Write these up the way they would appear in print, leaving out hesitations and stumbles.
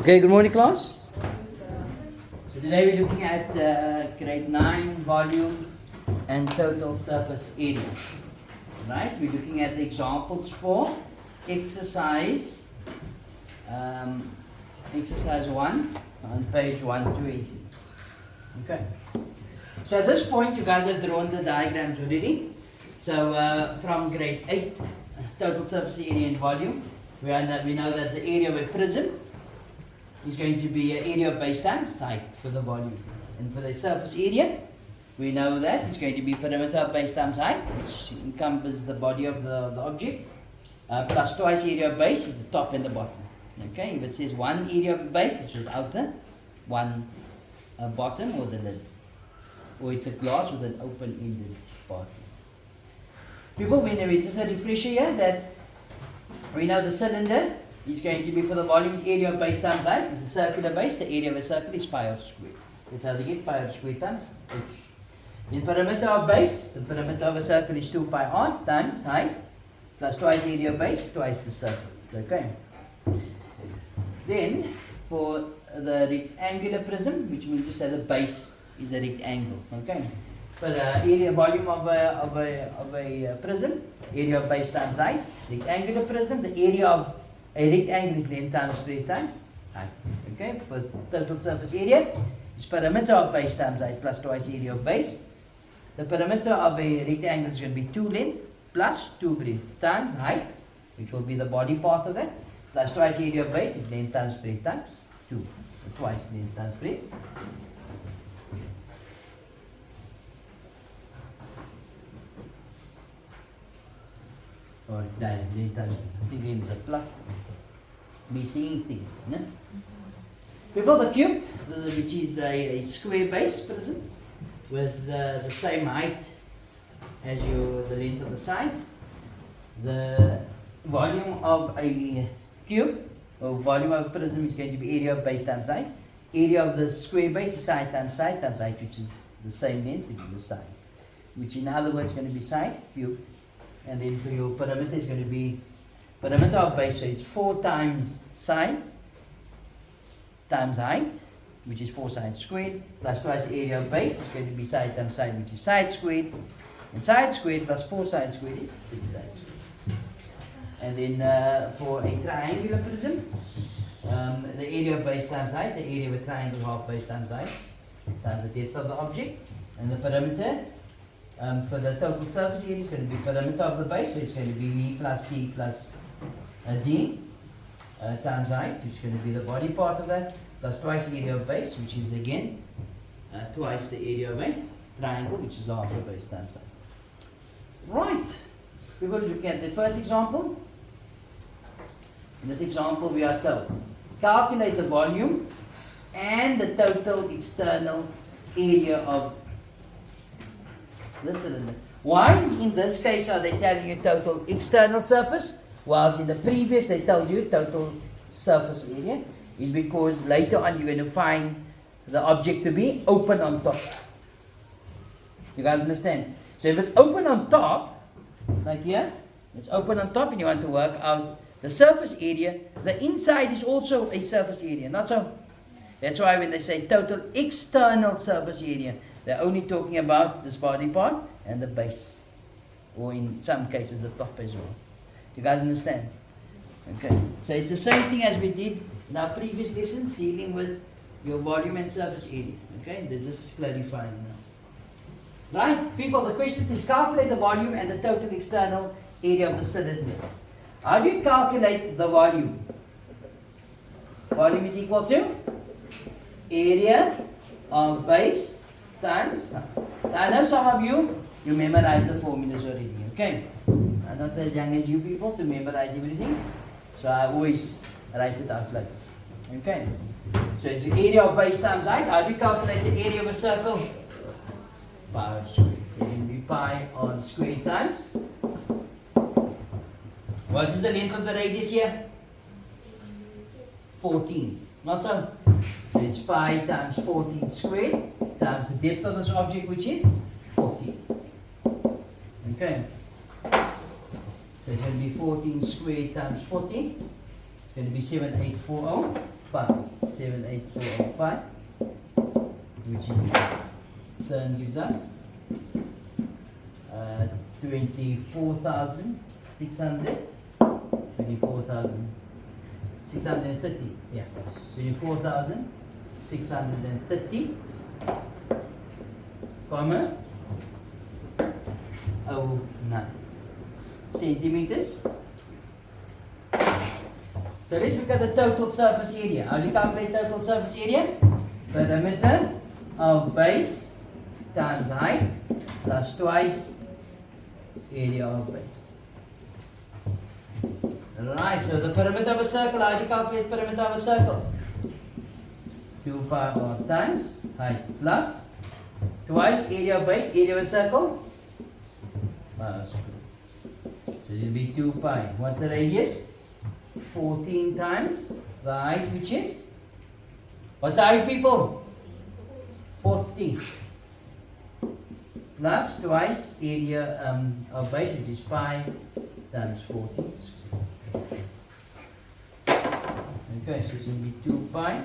Okay, good morning class. So today we're looking at grade 9 volume and total surface area. Right, we're looking at the examples for exercise exercise 1 on page 120. Okay, so at this point you guys have drawn the diagrams already. So from grade 8, total surface area and volume, we know that the area of a prism is going to be area of base times height for the volume. And for the surface area, we know that it's going to be perimeter of base times height, which encompasses the body of the object, plus twice area of base is the top and the bottom. Okay, if it says one area of base, it's without the one bottom or the lid. Or it's a glass with an open-ended bottom. People, we just a refresher here that we know the cylinder is going to be for the volume's area of base times height. It's a circular base. The area of a circle is pi r squared. That's how they get pi r squared times h. In perimeter of base, the perimeter of a circle is 2 pi r times height plus twice area of base, twice the circles. Okay. Then for the rectangular prism, which means to say the base is a rectangle. Okay. For the area volume of a prism, area of base times height. Rectangular prism, the area of a rectangle is length times breadth times height. Okay, for total surface area is perimeter of base times height plus twice area of base. The perimeter of a rectangle is going to be 2 length plus 2 breadth times height, which will be the body part of it, plus twice area of base is length times breadth times 2. So twice length times breadth. Or length times breadth. Again, it's a plus. Be seeing things. No? People, the cube, which is a square base prism with the same height as the length of the sides. The volume of a cube or volume of a prism is going to be area of base times height. Area of the square base is side, which is the same length, which is the side. Which in other words is going to be side cubed. And then for your perimeter is going to be perimeter of base, so it's 4 times side times height, which is 4 sides squared, plus twice the area of base is going to be side times side, which is side squared, and side squared plus 4 sides squared is 6 sides squared. And then for a triangular prism, the area of base times height, the area of a triangle half base times height, times the depth of the object, and the perimeter. For the total surface area is going to be perimeter of the base, so it's going to be V plus C plus D times height, which is going to be the body part of that, plus twice the area of base, which is again twice the area of a triangle, which is half the base times height. Right, we will look at the first example. In this example, we are told calculate the volume and the total external area of the cylinder. Why in this case are they telling you total external surface, whilst in the previous they told you total surface area? Is because later on you're going to find the object to be open on top. You guys understand? So if it's open on top, like here, it's open on top and you want to work out the surface area, the inside is also a surface area, not so? That's why when they say total external surface area, they're only talking about this body part and the base, or in some cases the top as well. Do you guys understand? Okay, so it's the same thing as we did in our previous lessons dealing with your volume and surface area. Okay, this is clarifying now. Right, people, the question is calculate the volume and the total external area of the cylinder. How do you calculate the volume? Volume is equal to area of base times. I know some of you memorize the formulas already, okay? I'm not as young as you people to memorize everything, so I always write it out like this, okay? So it's the area of base times height. How do you calculate the area of a circle? Pi r squared. So it will be pi r squared times. What is the length of the radius here? 14. Not so? So it's pi times 14 squared times the depth of this object, which is 14. Okay. So it's going to be 14 squared times 14. It's going to be 7840 pi, 7840 pi, which in turn gives us 24,600, 24,630, yes, 24,630, comma, 09 centimeters. So let's look at the total surface area. How do you calculate total surface area? Perimeter of base times height plus twice area of base. Right, so the perimeter of a circle, how do you calculate perimeter of a circle? 2 pi r times height plus twice area of base, area of a circle? So it will be 2 pi. What's the radius? 14 times the height, which is? What's the height, people? 40. Plus twice area of base, which is pi times 40. Okay, so it's going to be 2 pi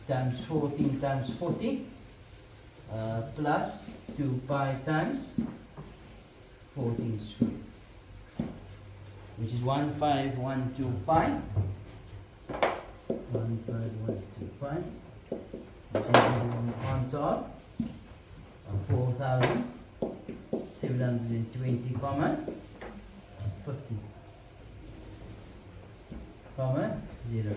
times 14 times 40 plus 2 pi times 14 squared, which is 1512 pi. 1512 pi, which is an answer of 4,720, 50, 0.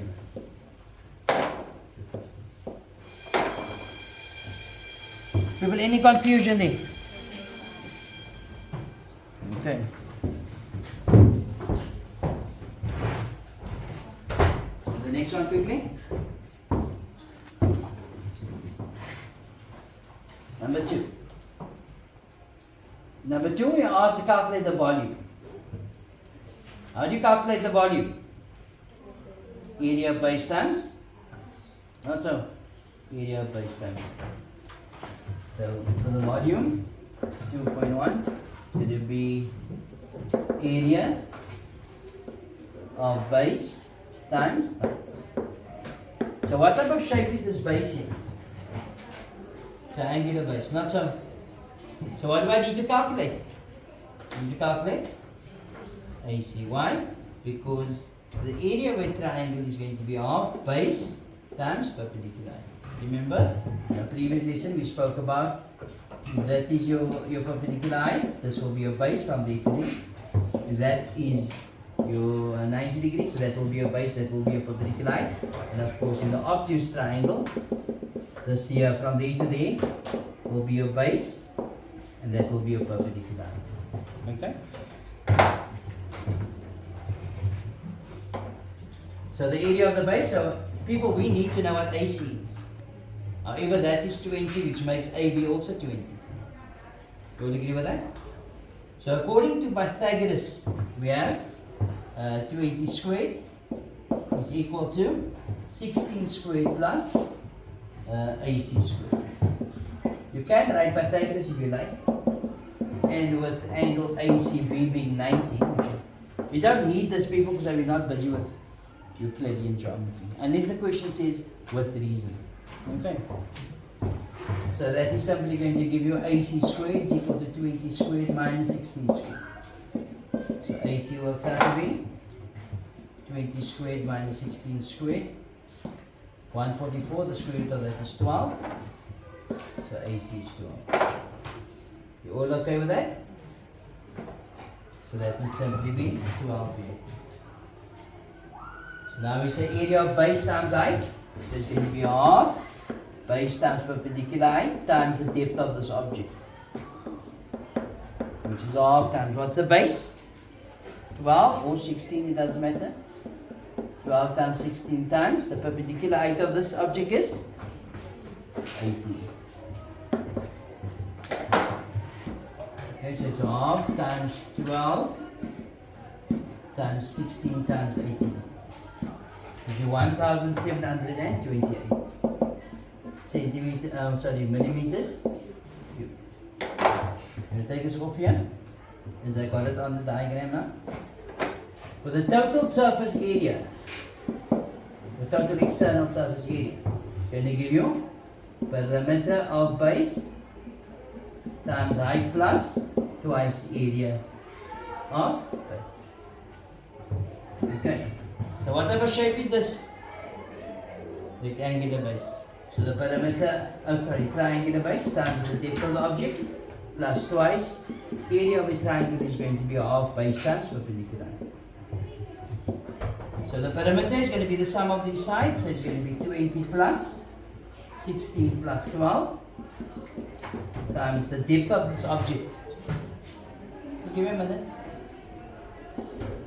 People, any confusion there? Okay. The next one quickly. Number 2. Number 2, we are asked to calculate the volume. How do you calculate the volume? Area of base times? Not so. Area of base times. So for the volume, 2.1, so it will be area of base times height. So what type of shape is this base here? Triangular base, not so. So what do I need to calculate? I need to calculate AC. Why? Because the area of a triangle is going to be half base times perpendicular. Remember, in the previous lesson we spoke about that is your perpendicular height. This will be your base from there to there. That is your 90 degrees, so that will be your base, that will be your perpendicular height. And of course in the obtuse triangle, this here from there to there will be your base, and that will be your perpendicular height. Okay? So the area of the base, so people, we need to know what AC is. However, that is 20, which makes AB also 20. You all agree with that? So according to Pythagoras, we have 20 squared is equal to 16 squared plus AC squared. You can write Pythagoras if you like, and with angle ACB being 90. We don't need this, people, because we're not busy with Euclidean geometry, unless the question says with reason. Okay, so that is simply going to give you AC squared is equal to 20 squared minus 16 squared. So AC works out to be 20 squared minus 16 squared, 144. The square root of that is 12. So AC is 12. You all okay with that? So that would simply be 12 here. So now we say area of base times height. So it's going to be half base times perpendicular height times the depth of this object, which is half times, what's the base? 12 or 16, it doesn't matter. 12 times 16 times the perpendicular height of this object is 18. Okay, so it's half times 12 times 16 times 18. Which is 1,728 millimeters cube. I'm going to take this off here, as I got it on the diagram now. For the total surface area, the total external surface area. It's going to give you perimeter of base times height plus twice area of base. Okay. So what type of shape is this? Rectangular base. So the perimeter, triangular base times the depth of the object plus twice area of the triangle is going to be half base times perpendicular. So the perimeter is going to be the sum of these sides. So it's going to be 20 plus 16 plus 12 times the depth of this object. Just give me a minute.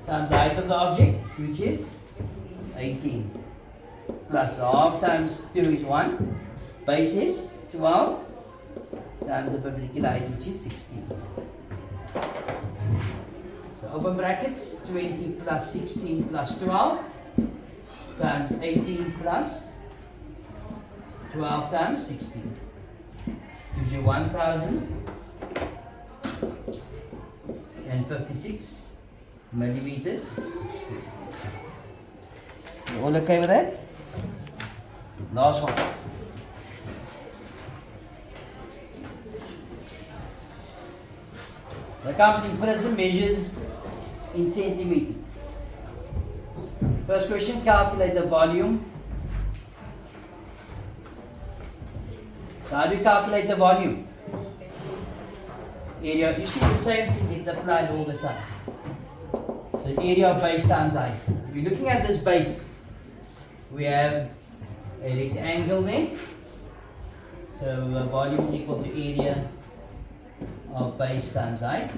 Times the height of the object, which is 18. Plus half times 2 is 1. Base is 12 times the perpendicular height, which is 16. So open brackets, 20 plus 16 plus 12 times 18 plus 12 times 16. Gives you 1056 millimeters. You all okay with that? Last one. The accompanying prism measures in centimeter. First question, calculate the volume. So how do you calculate the volume? Area, you see the same thing get applied all the time. So area of base times height. If you're looking at this base, we have a rectangle there. So volume is equal to area of base times height.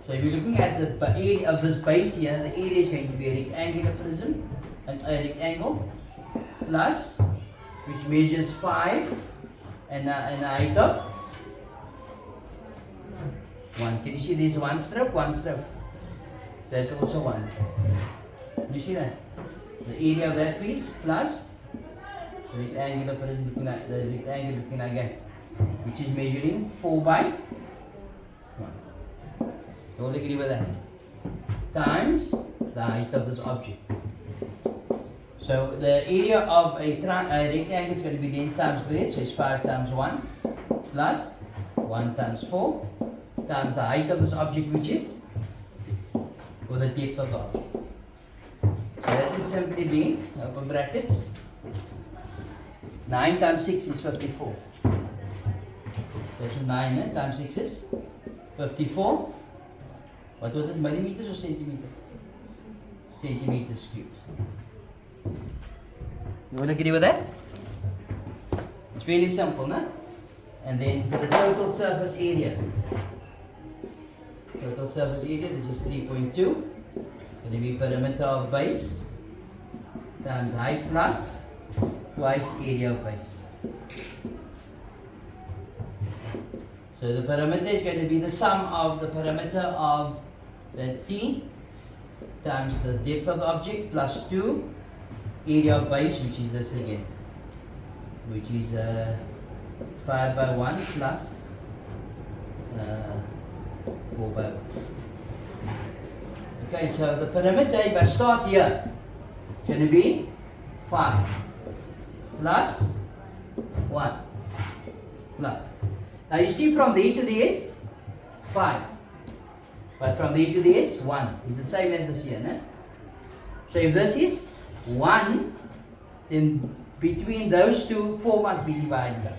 So if you're looking at the area of this base here, the area is going to be a rectangular prism, a rectangle, plus, which measures 5 and a height of 1. Can you see there's one strip? That's also 1. Can you see that? The area of that piece plus the rectangular prism looking like that, which is measuring 4 by 1. You all agree with that? Times the height of this object. So the area of a rectangle is going to be length times breadth, so it's 5 times 1 plus 1 times 4 times the height of this object, which is 6, or the depth of the object. So that will simply be, open brackets, 9 times 6 is 54. That's 9 times 6 is 54. What was it, millimeters or centimeters? Centimeters cubed. You all agree with that? It's really simple, no? And then for the total surface area. Total surface area, this is 3.2. Going to be perimeter of base times height plus twice area of base. So the perimeter is going to be the sum of the perimeter of the T times the depth of the object plus 2 area of base, which is this again, which is 5 by 1 plus 4 by 1. Okay, so the perimeter, if I start here, it's going to be 5 plus 1 plus. Now you see from there to there is 5. But from there to there is 1. It's the same as this here, no? So if this is 1, then between those two, 4 must be divided up,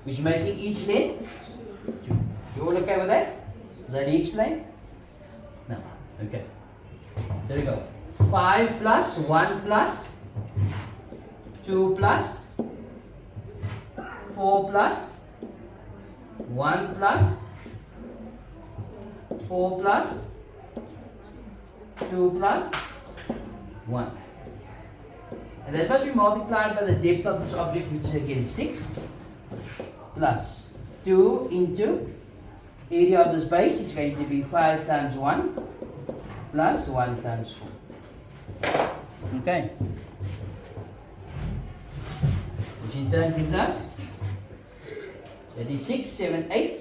which making each length 2. You all okay with that? Does that explain? No. Okay. There we go. 5 plus 1 plus 2 plus 4 plus 1 plus 4 plus 2 plus 1. And that must be multiplied by the depth of this object, which is again 6 plus 2 into area of this base is going to be 5 times 1 plus 1 times 4. Okay. Which in turn gives us 36, 7, 8,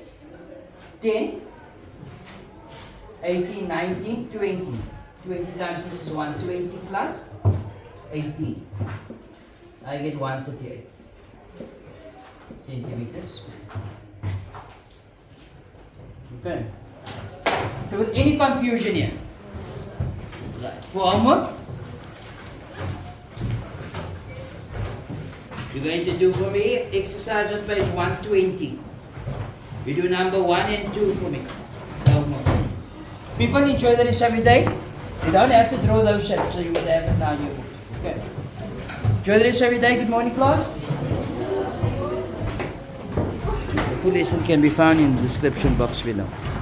10, 18, 19, 20. 20 times 6 is 120 plus 18. I get 138 centimeters squared. Okay. So with any confusion here? Right. For homework, you're going to do for me exercise on page 120. You do number 1 and 2 for me. Homework. People enjoy the rest of your day. You don't have to draw those shapes, so you will have it now in your book. Okay. Enjoy the rest of your day. Good morning, class. The full lesson can be found in the description box below.